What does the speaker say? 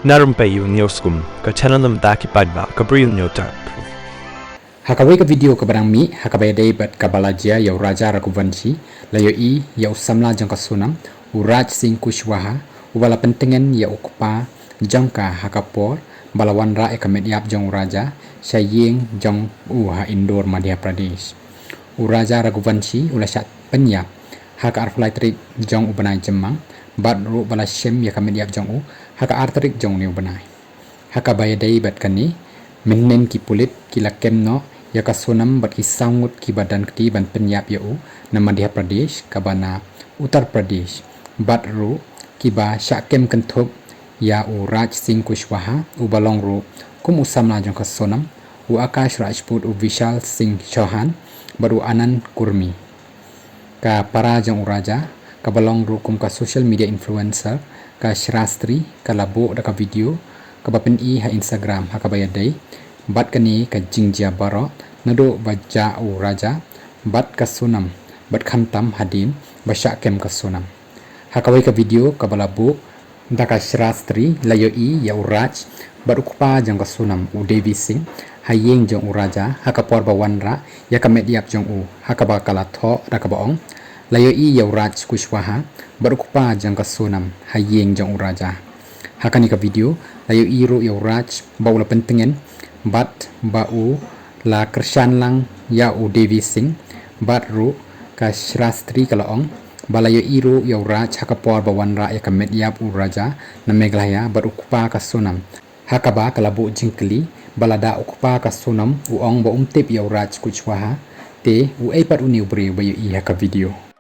Narumpayu Nioskum, ka chananam daki padba, ka bril nyotar. Hakawai ka video ka barang mi hakabay day bat kabalajia yaw Raja Raghuvanshi layo i yaw samla jang kasunam Raj Singh Kushwaha ubala pentingan yaw ukpa jangka hakapor balawan ra ekamedyap jang Raja Shaying jang ha Indore Madhya Pradesh Raja Raghuvanshi ula syat penyap haka arflai trik jang ubanai jemang bat ru bala shem ya kamedyap jang haka artrik jang ni ubanai hakabay day bat kani menen ki pulit ki lakem no ya kasunam bat ki sangut ki badan kti ban penyap yau na Madhya Pradesh kabana Uttar Pradesh bat ru ki ba syakem kentup ya Raj Singh Kushwaha u balong ru kum usamna jong kasunam u Akash Rajput u Vishal Singh Chauhan baru Anand Kurmi ka para jong raja ka balong ru kum ka social media influencer ka Shrastri ka labo da ka video ka bapen i ha Instagram ha ka bayadai bat kani ka jingjia baro nado baja u raja bat kasunam bat khantam hadin basya kem kasunam hakawai ka video ka balabu daka Shrastri layo i ya uraj bat ukpa jang kasunam u Devi Singh hayeng jong u raja hakapor bawanra ya kamedyap jong u hakabakala tho rakabaong layo i ya Raj Kushwaha bat ukpa jang kasunam hayeng jong u raja hakani ka video layo i ru ya Raj baula pentingan bat bau la kershan lang ya u Devi Singh bat ru ka Shrastri kalaong balayo iru ya Raj hakapor bawanra ya kamedyap u raja na Meghalaya bat ukpa kasunam hakaba kalabu jingkli balada ukpa kasunam u ong ba umtip ya Raj Kushwaha te u epat uniu bre bayo i haka video